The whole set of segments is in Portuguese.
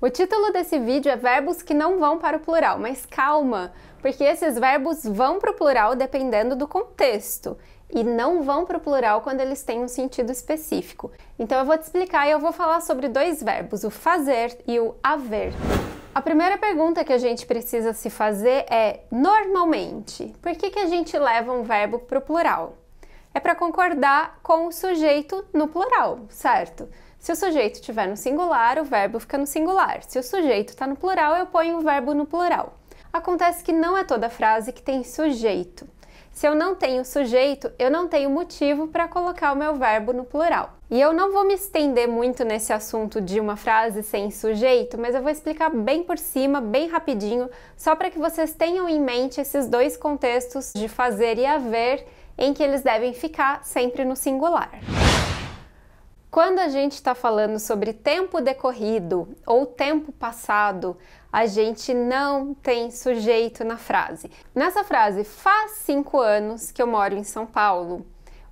O título desse vídeo é verbos que não vão para o plural, mas calma, porque esses verbos vão para o plural dependendo do contexto e não vão para o plural quando eles têm um sentido específico. Então eu vou te explicar e eu vou falar sobre dois verbos, o fazer e o haver. A primeira pergunta que a gente precisa se fazer é, normalmente, por que a gente leva um verbo para o plural? É para concordar com o sujeito no plural, certo? Se o sujeito estiver no singular, o verbo fica no singular. Se o sujeito está no plural, eu ponho o verbo no plural. Acontece que não é toda frase que tem sujeito. Se eu não tenho sujeito, eu não tenho motivo para colocar o meu verbo no plural. E eu não vou me estender muito nesse assunto de uma frase sem sujeito, mas eu vou explicar bem por cima, bem rapidinho, só para que vocês tenham em mente esses dois contextos de fazer e haver, em que eles devem ficar sempre no singular. Quando a gente está falando sobre tempo decorrido ou tempo passado, a gente não tem sujeito na frase. Nessa frase, faz 5 anos que eu moro em São Paulo,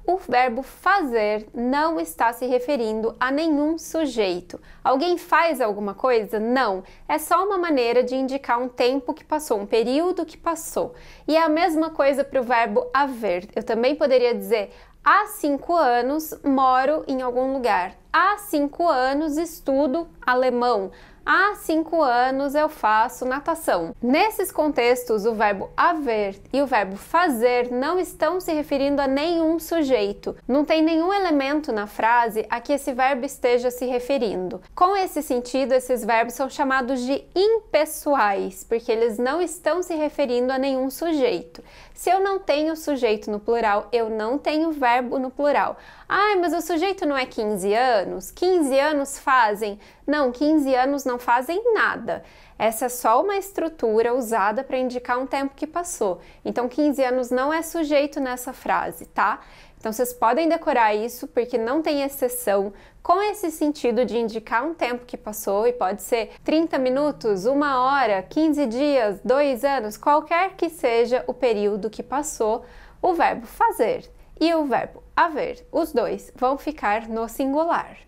o verbo fazer não está se referindo a nenhum sujeito. Alguém faz alguma coisa? Não. É só uma maneira de indicar um tempo que passou, um período que passou. E é a mesma coisa para o verbo haver. Eu também poderia dizer, há 5 anos moro em algum lugar. Há 5 anos estudo alemão. Há 5 anos eu faço natação. Nesses contextos, o verbo haver e o verbo fazer não estão se referindo a nenhum sujeito. Não tem nenhum elemento na frase a que esse verbo esteja se referindo. Com esse sentido, esses verbos são chamados de impessoais, porque eles não estão se referindo a nenhum sujeito. Se eu não tenho sujeito no plural, eu não tenho verbo no plural. Ah, mas o sujeito não é 15 anos? 15 anos fazem? Não, 15 anos não fazem nada. Essa é só uma estrutura usada para indicar um tempo que passou. Então, 15 anos não é sujeito nessa frase, tá? Então, vocês podem decorar isso porque não tem exceção com esse sentido de indicar um tempo que passou e pode ser 30 minutos, 1 hora, 15 dias, 2 anos, qualquer que seja o período que passou, o verbo fazer e o verbo haver, os dois vão ficar no singular.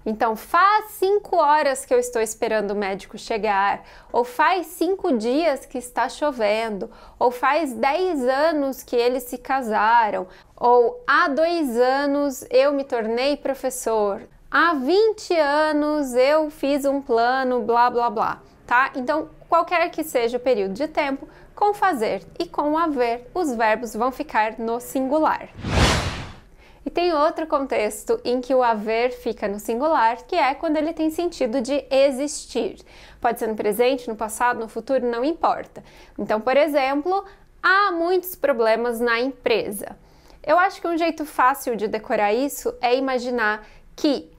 Então, faz 5 horas que eu estou esperando o médico chegar, ou faz 5 dias que está chovendo, ou faz 10 anos que eles se casaram, ou há 2 anos eu me tornei professor, há 20 anos eu fiz um plano, blá blá blá, tá? Então, qualquer que seja o período de tempo, com fazer e com haver, os verbos vão ficar no singular. E tem outro contexto em que o haver fica no singular, que é quando ele tem sentido de existir. Pode ser no presente, no passado, no futuro, não importa. Então, por exemplo, há muitos problemas na empresa. Eu acho que um jeito fácil de decorar isso é imaginar que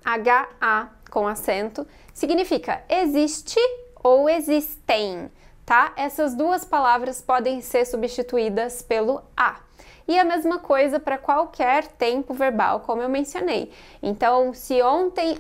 H-A, com acento, significa existe ou existem, tá? Essas duas palavras podem ser substituídas pelo A. E a mesma coisa para qualquer tempo verbal, como eu mencionei. Então, se ontem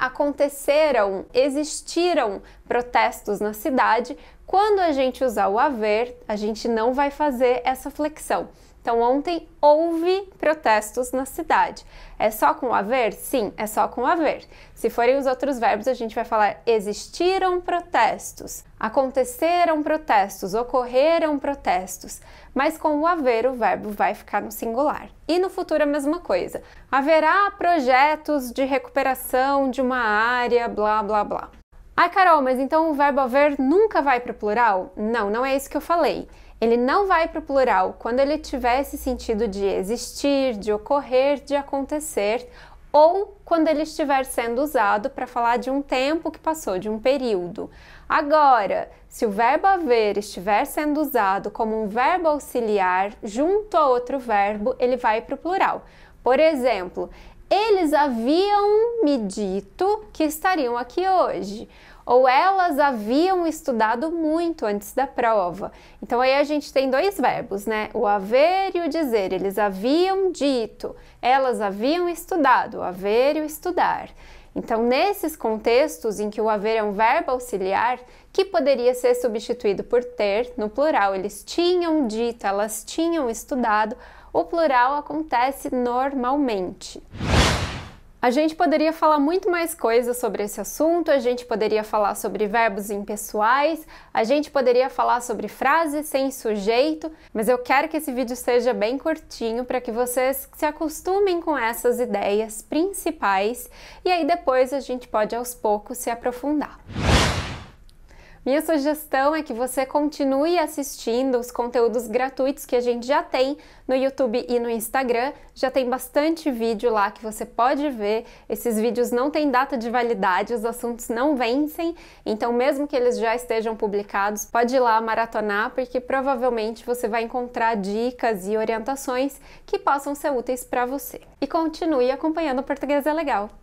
existiram protestos na cidade, quando a gente usar o haver, a gente não vai fazer essa flexão. Então, ontem houve protestos na cidade. É só com o haver? Sim, é só com o haver. Se forem os outros verbos, a gente vai falar existiram protestos, aconteceram protestos, ocorreram protestos. Mas com o haver, o verbo vai ficar no singular. E no futuro a mesma coisa. Haverá projetos de recuperação de uma área, blá, blá, blá. Ai, Carol, mas então o verbo haver nunca vai para o plural? Não, não é isso que eu falei. Ele não vai para o plural quando ele tiver esse sentido de existir, de ocorrer, de acontecer, ou quando ele estiver sendo usado para falar de um tempo que passou, de um período. Agora, se o verbo haver estiver sendo usado como um verbo auxiliar junto a outro verbo, ele vai para o plural. Por exemplo, eles haviam me dito que estariam aqui hoje. Ou elas haviam estudado muito antes da prova. Então aí a gente tem dois verbos, né? O haver e o dizer. Eles haviam dito, elas haviam estudado, o haver e o estudar. Então, nesses contextos em que o haver é um verbo auxiliar, que poderia ser substituído por ter, no plural, eles tinham dito, elas tinham estudado, o plural acontece normalmente. A gente poderia falar muito mais coisas sobre esse assunto, a gente poderia falar sobre verbos impessoais, a gente poderia falar sobre frases sem sujeito, mas eu quero que esse vídeo seja bem curtinho para que vocês se acostumem com essas ideias principais e aí depois a gente pode aos poucos se aprofundar. Minha sugestão é que você continue assistindo os conteúdos gratuitos que a gente já tem no YouTube e no Instagram. Já tem bastante vídeo lá que você pode ver. Esses vídeos não têm data de validade, os assuntos não vencem, então mesmo que eles já estejam publicados, pode ir lá maratonar, porque provavelmente você vai encontrar dicas e orientações que possam ser úteis para você. E continue acompanhando o Português é Legal!